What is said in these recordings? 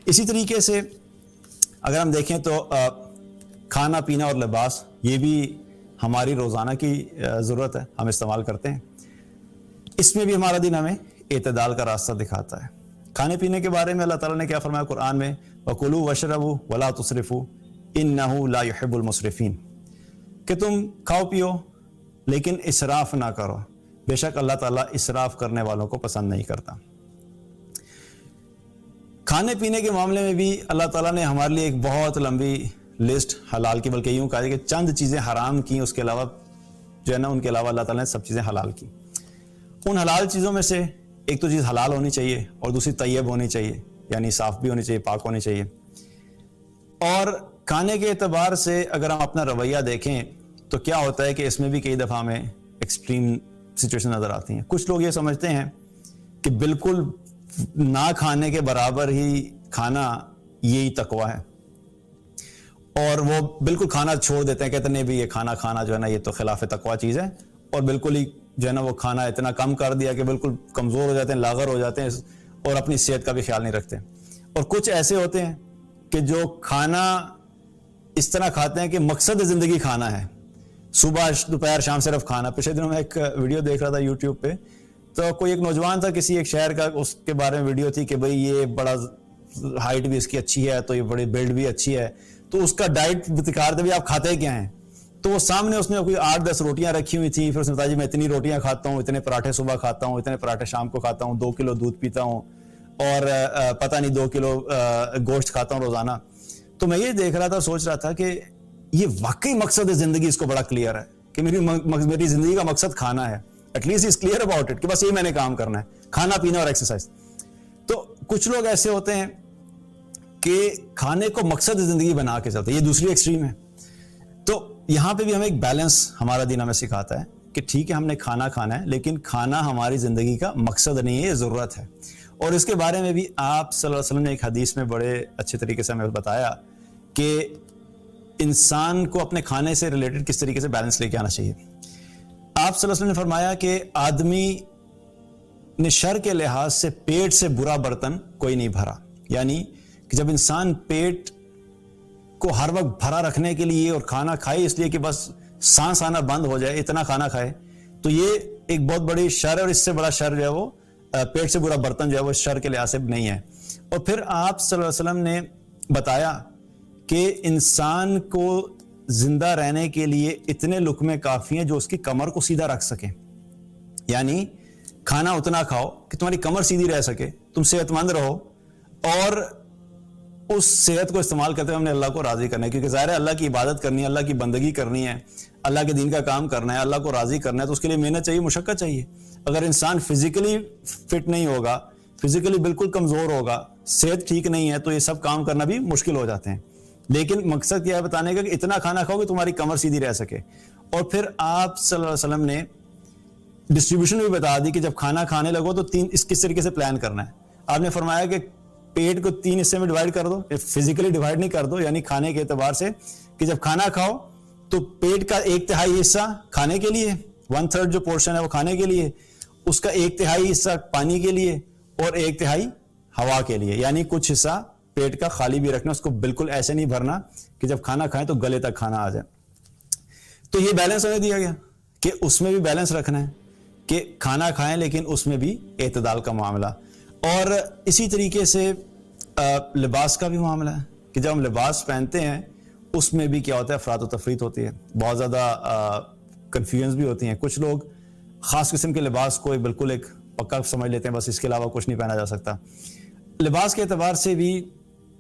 اسی طریقے سے اگر ہم دیکھیں تو کھانا پینا اور لباس یہ بھی ہماری روزانہ کی ضرورت ہے، ہم استعمال کرتے ہیں. اس میں بھی ہمارا دین ہمیں اعتدال کا راستہ دکھاتا ہے. کھانے پینے کے بارے میں اللہ تعالیٰ نے کیا فرمایا قرآن میں؟ وَكُلُوا وَاشْرَبُوا وَلَا تُسْرِفُوا إِنَّهُ لَا يُحِبُّ الْمُسْرِفِينَ، کہ تم کھاؤ پیو لیکن اسراف نہ کرو، بے شک اللہ تعالیٰ اسراف کرنے والوں کو پسند نہیں کرتا. کھانے پینے کے معاملے میں بھی اللہ تعالیٰ نے ہمارے لیے ایک بہت لمبی لسٹ حلال کی، بلکہ یوں کہا کہ چند چیزیں حرام کی، اس کے علاوہ جو ہے نا ان کے علاوہ اللہ تعالیٰ نے سب چیزیں حلال کی. ان حلال چیزوں میں سے ایک تو چیز حلال ہونی چاہیے اور دوسری طیب ہونی چاہیے، یعنی صاف بھی ہونی چاہیے، پاک ہونی چاہیے. اور کھانے کے اعتبار سے اگر ہم اپنا رویہ دیکھیں تو کیا ہوتا ہے کہ اس میں بھی کئی دفعہ ہمیں ایکسٹریم سچویشن نظر آتی ہیں. کچھ لوگ یہ سمجھتے ہیں کہ بالکل نہ کھانے کے برابر ہی کھانا یہی تقویٰ ہے، اور وہ بالکل کھانا چھوڑ دیتے ہیں، کہتے ہیں نہیں بھی یہ کھانا جو ہے نا یہ تو خلاف تقویٰ چیز ہے، اور بالکل ہی جو ہے نا وہ کھانا اتنا کم کر دیا کہ بالکل کمزور ہو جاتے ہیں، لاغر ہو جاتے ہیں اور اپنی صحت کا بھی خیال نہیں رکھتے. اور کچھ ایسے ہوتے ہیں کہ جو کھانا اس طرح کھاتے ہیں کہ مقصد زندگی کھانا ہے، صبح دوپہر شام صرف کھانا. پچھلے دنوں میں ایک ویڈیو دیکھ رہا تھا یوٹیوب پہ، تو کوئی ایک نوجوان تھا کسی ایک شہر کا، اس کے بارے میں ویڈیو تھی کہ بھئی یہ بڑا ہائٹ بھی اس کی اچھی ہے، تو یہ بڑی بلڈ بھی اچھی ہے، تو اس کا ڈائٹ دکھاتے بھی آپ کھاتے کیا ہیں. تو وہ سامنے اس نے کوئی 8-10 روٹیاں رکھی ہوئی تھیں، پھر اس نے بتایا جی میں اتنی روٹیاں کھاتا ہوں، اتنے پراٹھے صبح کھاتا ہوں، اتنے پراٹھے شام کو کھاتا ہوں، 2 کلو دودھ پیتا ہوں، اور پتہ نہیں 2 کلو گوشت کھاتا ہوں روزانہ. تو میں یہ دیکھ رہا تھا، سوچ رہا تھا کہ یہ واقعی مقصد زندگی اس کو بڑا کلیئر ہے کہ میری زندگی کا مقصد کھانا ہے. At least is clear about it کہ بس یہ میں نے کام کرنا ہے، کھانا پینا اور ایکسرسائز. تو کچھ لوگ ایسے ہوتے ہیں کہ کھانے کو مقصد زندگی بنا کے چلتے ہیں، یہ دوسری ایکسٹریم ہے. تو یہاں پہ بھی ہمیں ایک بیلنس ہمارا دین ہمیں سکھاتا ہے کہ ٹھیک ہے ہم نے کھانا ہے، لیکن کھانا ہماری زندگی کا مقصد نہیں ہے، یہ ضرورت ہے. اور اس کے بارے میں بھی آپ صلی اللہ علیہ وسلم نے ایک حدیث میں بڑے اچھے طریقے سے ہمیں بتایا کہ انسان کو اپنے کھانے سے ریلیٹڈ کس طریقے سے بیلنس لے کے آنا چاہیے. آپ صلی اللہ علیہ وسلم نے فرمایا کہ آدمی نے شر کے لحاظ سے پیٹ سے برا برتن کوئی نہیں بھرا، یعنی کہ جب انسان پیٹ کو ہر وقت بھرا رکھنے کے لیے اور کھانا کھائے اس لیے کہ بس سانس آنا بند ہو جائے اتنا کھانا کھائے، تو یہ ایک بہت بڑی شر ہے، اور اس سے بڑا شر جو ہے وہ پیٹ سے برا برتن جو ہے وہ شر کے لحاظ سے نہیں ہے. اور پھر آپ صلی اللہ علیہ وسلم نے بتایا کہ انسان کو زندہ رہنے کے لیے اتنے لقمے کافی ہیں جو اس کی کمر کو سیدھا رکھ سکیں، یعنی کھانا اتنا کھاؤ کہ تمہاری کمر سیدھی رہ سکے، تم صحت مند رہو، اور اس صحت کو استعمال کرتے ہوئے ہم نے اللہ کو راضی کرنا ہے. کیونکہ ظاہر ہے اللہ کی عبادت کرنی ہے، اللہ کی بندگی کرنی ہے، اللہ کے دین کا کام کرنا ہے، اللہ کو راضی کرنا ہے، تو اس کے لیے محنت چاہیے، مشقت چاہیے. اگر انسان فزیکلی فٹ نہیں ہوگا، فزیکلی بالکل کمزور ہوگا، صحت ٹھیک نہیں ہے، تو یہ سب کام کرنا بھی مشکل ہو جاتے ہیں. لیکن مقصد کیا ہے بتانے کا کہ اتنا کھانا کھاؤ کہ تمہاری کمر سیدھی رہ سکے. اور پھر آپ صلی اللہ علیہ وسلم نے ڈسٹریبیوشن بھی بتا دی کہ جب کھانا کھانے لگو تو کس طریقے سے پلان کرنا ہے. آپ نے فرمایا کہ پیٹ کو 3 حصے میں ڈیوائیڈ کر دو، فزیکلی ڈیوائیڈ نہیں کر دو، یعنی کھانے کے اعتبار سے کہ جب کھانا کھاؤ تو پیٹ کا 1/3 حصہ کھانے کے لیے، 1/3 جو پورشن ہے وہ کھانے کے لیے، اس کا 1/3 حصہ پانی کے لیے، اور 1/3 ہوا کے لیے. یعنی کچھ حصہ پیٹ کا خالی بھی رکھنا، اس کو بالکل ایسے نہیں بھرنا کہ جب کھانا کھائیں تو گلے تک کھانا آ جائے. تو یہ بیلنس ہمیں دیا گیا کہ اس میں بھی بیلنس رکھنا ہے کہ کھانا کھائیں لیکن اس میں بھی اعتدال کا معاملہ. اور اسی طریقے سے لباس کا بھی معاملہ ہے کہ جب ہم لباس پہنتے ہیں اس میں بھی کیا ہوتا ہے، افراط و تفریط ہوتی ہے، بہت زیادہ کنفیوژنس بھی ہوتی ہیں. کچھ لوگ خاص قسم کے لباس کو بالکل ایک پکا سمجھ لیتے ہیں، بس اس کے علاوہ کچھ نہیں پہنا جا سکتا. لباس کے اعتبار سے بھی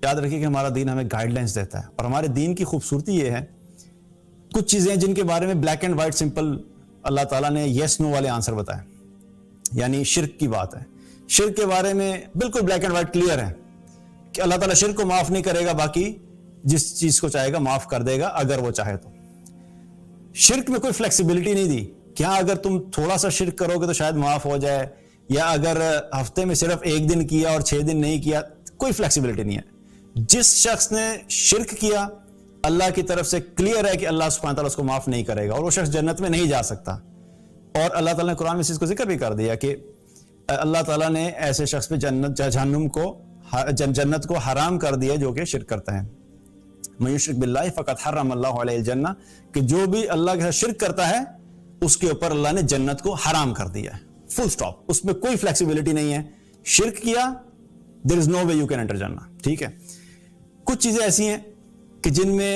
یاد رکھیے کہ ہمارا دین ہمیں گائیڈ لائنس دیتا ہے، اور ہمارے دین کی خوبصورتی یہ ہے، کچھ چیزیں جن کے بارے میں بلیک اینڈ وائٹ سمپل اللہ تعالیٰ نے یس نو والے آنسر بتائے. یعنی شرک کی بات ہے، شرک کے بارے میں بالکل بلیک اینڈ وائٹ کلیئر ہے کہ اللہ تعالیٰ شرک کو معاف نہیں کرے گا، باقی جس چیز کو چاہے گا معاف کر دے گا اگر وہ چاہے تو. شرک میں کوئی فلیکسیبلٹی نہیں دی کہ ہاں اگر تم تھوڑا سا شرک کرو گے تو شاید معاف ہو جائے، یا اگر ہفتے میں صرف 1 دن کیا اور 6 دن نہیں کیا، کوئی فلیکسیبلٹی نہیں ہے. جس شخص نے شرک کیا اللہ کی طرف سے کلیئر ہے کہ اللہ سبحانہ تعالیٰ اس کو معاف نہیں کرے گا، اور وہ شخص جنت میں نہیں جا سکتا. اور اللہ تعالیٰ نے قرآن میں اس چیز کو ذکر بھی کر دیا کہ اللہ تعالیٰ نے ایسے شخص پہ جنت جہنم کو جنت کو حرام کر دیا جو کہ شرک کرتا ہے. من یشرک باللہ فقد حرم اللہ علیہ الجنہ, کہ جو بھی اللہ کے ساتھ شرک کرتا ہے اس کے اوپر اللہ نے جنت کو حرام کر دیا ہے, فل سٹاپ. اس میں کوئی فلیکسیبلٹی نہیں ہے. شرک کیا, there is no way you can enter جنہ. ٹھیک ہے, کچھ چیزیں ایسی ہیں کہ جن میں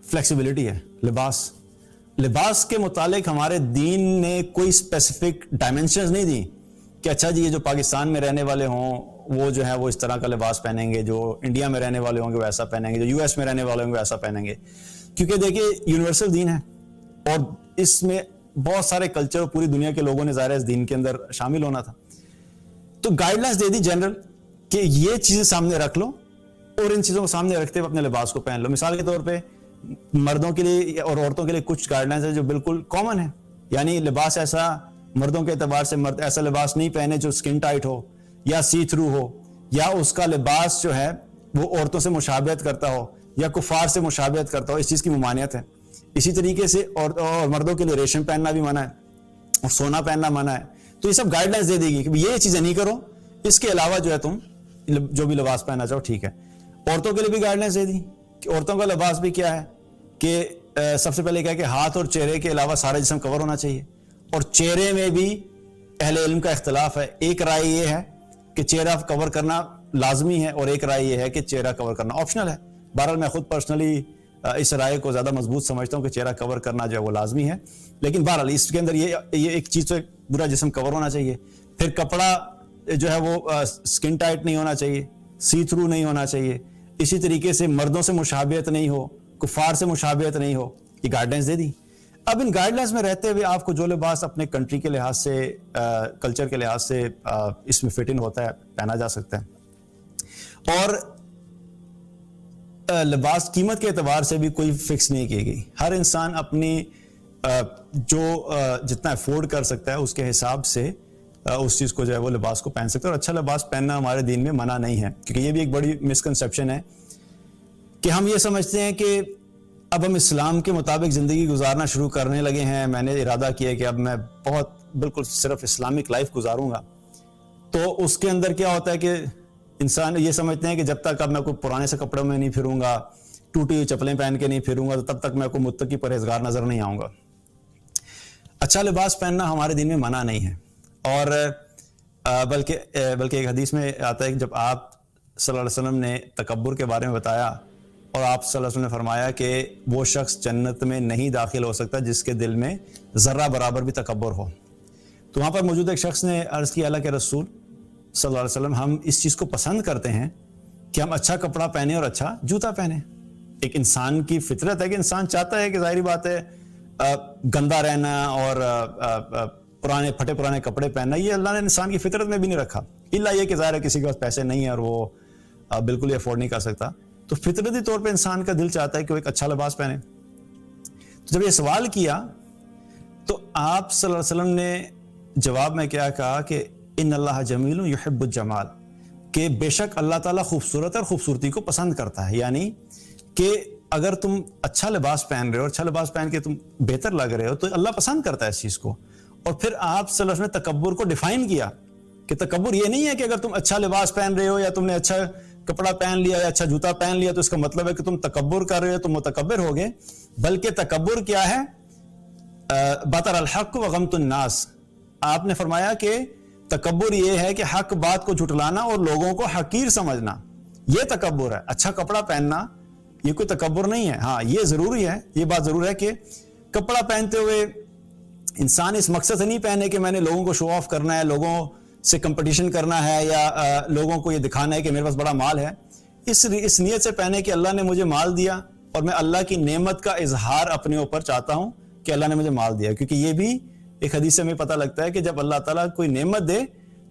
فلیکسیبلٹی ہے. لباس کے متعلق ہمارے دین نے کوئی اسپیسیفک ڈائمینشنز نہیں دی کہ اچھا جی یہ جو پاکستان میں رہنے والے ہوں وہ جو ہے وہ اس طرح کا لباس پہنیں گے, جو انڈیا میں رہنے والے ہوں گے وہ ایسا پہنیں گے, جو یو ایس میں رہنے والے ہوں گے ایسا پہنیں گے. کیونکہ دیکھیے یونیورسل دین ہے اور اس میں بہت سارے کلچر اور پوری دنیا کے لوگوں نے ظاہر ہے اس دین کے اندر شامل ہونا تھا. تو گائیڈ لائنس دے دی جنرل کہ یہ چیزیں سامنے رکھ لو اور ان چیزوں کو سامنے رکھتے ہوئے اپنے لباس کو پہن لو. مثال کے طور پہ مردوں کے لیے اور عورتوں کے لیے کچھ گائیڈ لائنس ہیں جو بالکل کامن ہے. یعنی لباس ایسا مردوں کے اعتبار سے مرد ایسا لباس نہیں پہنے جو سکن ٹائٹ ہو یا سی تھرو ہو, یا اس کا لباس جو ہے وہ عورتوں سے مشابہت کرتا ہو یا کفار سے مشابہت کرتا ہو. اس چیز کی ممانعت ہے. اسی طریقے سے اور مردوں کے لیے ریشم پہننا بھی منع ہے اور سونا پہننا منع ہے. تو یہ سب گائیڈ لائنس دے دی گی کہ یہ چیزیں نہیں کرو, اس کے علاوہ جو ہے تم جو بھی لباس پہننا چاہو ٹھیک ہے. عورتوں کے لیے بھی گائیڈ لائنس دے دی کہ عورتوں کا لباس بھی کیا ہے کہ سب سے پہلے کیا ہے کہ ہاتھ اور چہرے کے علاوہ سارا جسم کور ہونا چاہیے. اور چہرے میں بھی اہل علم کا اختلاف ہے. ایک رائے یہ ہے کہ چہرہ کور کرنا لازمی ہے اور ایک رائے یہ ہے کہ چہرہ کور کرنا آپشنل ہے. بہرحال میں خود پرسنلی اس رائے کو زیادہ مضبوط سمجھتا ہوں کہ چہرہ کور کرنا جو ہے وہ لازمی ہے. لیکن بہرحال اس کے اندر یہ ایک چیز تو پورا جسم کور ہونا چاہیے. پھر کپڑا جو ہے وہ سکن ٹائٹ نہیں ہونا چاہیے, سی تھرو نہیں ہونا چاہیے. اسی طریقے سے مردوں سے مشابہت نہیں ہو, کفار سے مشابہت نہیں ہو. یہ گائیڈ لائنس دے دی. اب ان گائیڈ لائنس میں رہتے ہوئے آپ کو جو لباس اپنے کنٹری کے لحاظ سے کلچر کے لحاظ سے اس میں فٹ ان ہوتا ہے پہنا جا سکتا ہے. اور لباس قیمت کے اعتبار سے بھی کوئی فکس نہیں کی گئی. ہر انسان اپنی جو جتنا افورڈ کر سکتا ہے اس کے حساب سے اس چیز کو جو ہے وہ لباس کو پہن سکتا ہے. اور اچھا لباس پہننا ہمارے دین میں منع نہیں ہے, کیونکہ یہ بھی ایک بڑی مسکنسیپشن ہے کہ ہم یہ سمجھتے ہیں کہ اب ہم اسلام کے مطابق زندگی گزارنا شروع کرنے لگے ہیں. میں نے ارادہ کیا کہ اب میں بہت بالکل صرف اسلامک لائف گزاروں گا. تو اس کے اندر کیا ہوتا ہے کہ انسان یہ سمجھتے ہیں کہ جب تک اب میں کوئی پرانے سے کپڑوں میں نہیں پھروں گا, ٹوٹی ہوئی چپلیں پہن کے نہیں پھروں گا, تو تب تک میں کوئی متقی پرہیزگار نظر نہیں آؤں گا. اچھا لباس پہننا ہمارے دین میں منع نہیں ہے. اور بلکہ ایک حدیث میں آتا ہے کہ جب آپ صلی اللہ علیہ وسلم نے تکبر کے بارے میں بتایا اور آپ صلی اللہ علیہ وسلم نے فرمایا کہ وہ شخص جنت میں نہیں داخل ہو سکتا جس کے دل میں ذرہ برابر بھی تکبر ہو. تو وہاں پر موجود ایک شخص نے عرض کیا اللہ کے رسول صلی اللہ علیہ وسلم, ہم اس چیز کو پسند کرتے ہیں کہ ہم اچھا کپڑا پہنیں اور اچھا جوتا پہنیں. ایک انسان کی فطرت ہے کہ انسان چاہتا ہے کہ ظاہری بات ہے گندا رہنا اور پرانے پھٹے پرانے کپڑے پہننا, یہ اللہ نے انسان کی فطرت میں بھی نہیں رکھا. الا یہ کہ ظاہر ہے کسی کے پاس پیسے نہیں ہیں اور وہ بالکل ہی افورڈ نہیں کر سکتا, تو فطرتی طور پہ انسان کا دل چاہتا ہے کہ وہ ایک اچھا لباس پہنے. تو جب یہ سوال کیا تو آپ صلی اللہ علیہ وسلم نے جواب میں کیا کہا کہ ان اللہ جمیل یحب الجمال, کہ بے شک اللہ تعالیٰ خوبصورت اور خوبصورتی کو پسند کرتا ہے. یعنی کہ اگر تم اچھا لباس پہن رہے ہو, اچھا لباس پہن کے تم بہتر لگ رہے ہو, تو اللہ پسند کرتا ہے اس چیز کو. اور پھر آپ صلی اللہ علیہ وسلم نے تکبر کو ڈیفائن کیا کہ تکبر یہ نہیں ہے کہ اگر تم اچھا لباس پہن رہے ہو یا تم نے اچھا کپڑا پہن لیا یا اچھا جوتا پہن لیا تو اس کا مطلب ہے کہ تم تکبر کر رہے ہو, تم متکبر ہو گئے. بلکہ تکبر کیا ہے, بطر الحق وغمت الناس. آپ نے فرمایا کہ تکبر یہ ہے کہ حق بات کو جھٹلانا اور لوگوں کو حقیر سمجھنا, یہ تکبر ہے. اچھا کپڑا پہننا یہ کوئی تکبر نہیں ہے. ہاں یہ ضروری ہے, یہ بات ضرور ہے کہ کپڑا پہنتے ہوئے انسان اس مقصد سے نہیں پہنے کہ میں نے لوگوں کو شو آف کرنا ہے, لوگوں سے کمپٹیشن کرنا ہے یا لوگوں کو یہ دکھانا ہے کہ میرے پاس بڑا مال ہے. اس نیت سے پہنے کہ اللہ نے مجھے مال دیا اور میں اللہ کی نعمت کا اظہار اپنے اوپر چاہتا ہوں کہ اللہ نے مجھے مال دیا. کیونکہ یہ بھی ایک حدیث سے ہمیں پتہ لگتا ہے کہ جب اللہ تعالیٰ کوئی نعمت دے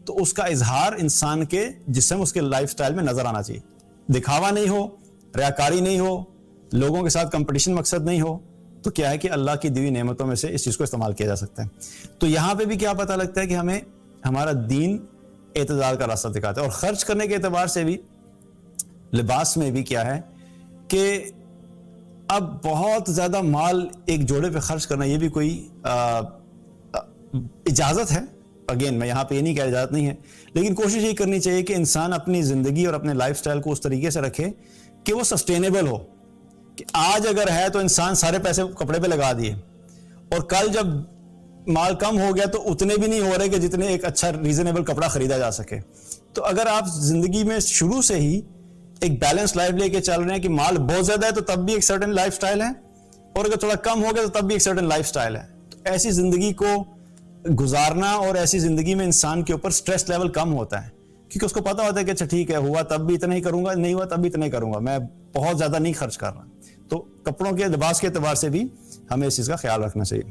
تو اس کا اظہار انسان کے جسم اس کے لائف سٹائل میں نظر آنا چاہیے. دکھاوا نہیں ہو, ریاکاری نہیں ہو, لوگوں کے ساتھ کمپٹیشن مقصد نہیں ہو, تو کیا ہے کہ اللہ کی دی ہوئی نعمتوں میں سے اس چیز کو استعمال کیا جا سکتا ہے. تو یہاں پہ بھی کیا پتہ لگتا ہے کہ ہمیں ہمارا دین اعتدال کا راستہ دکھاتا ہے. اور خرچ کرنے کے اعتبار سے بھی لباس میں بھی کیا ہے کہ اب بہت زیادہ مال ایک جوڑے پہ خرچ کرنا یہ بھی کوئی اجازت ہے اگین میں یہاں پہ یہ نہیں کہہ اجازت نہیں ہے، لیکن کوشش یہ کرنی چاہیے کہ انسان اپنی زندگی اور اپنے لائف سٹائل کو اس طریقے سے رکھے کہ وہ سسٹینیبل ہو، کہ آج اگر ہے تو انسان سارے پیسے کپڑے پہ لگا دیے، اور کل جب مال کم ہو گیا تو اتنے بھی نہیں ہو رہے کہ جتنے ایک اچھا ریزنیبل کپڑا خریدا جا سکے. تو اگر آپ زندگی میں شروع سے ہی ایک بیلنس لائف لے کے چل رہے ہیں کہ مال بہت زیادہ ہے تو تب بھی ایک سرٹن لائف سٹائل ہے، اور اگر تھوڑا کم ہو گیا تو تب بھی ایک سرٹن لائف سٹائل ہے، تو ایسی زندگی کو گزارنا، اور ایسی زندگی میں انسان کے اوپر سٹریس لیول کم ہوتا ہے، کیونکہ اس کو پتا ہوتا ہے کہ اچھا ٹھیک ہے، ہوا تب بھی اتنا ہی کروں گا، نہیں ہوا تب بھی اتنا ہی کروں گا، میں بہت زیادہ نہیں خرچ کر رہا. تو کپڑوں کے لباس کے اعتبار سے بھی ہمیں اس چیز کا خیال رکھنا چاہیے.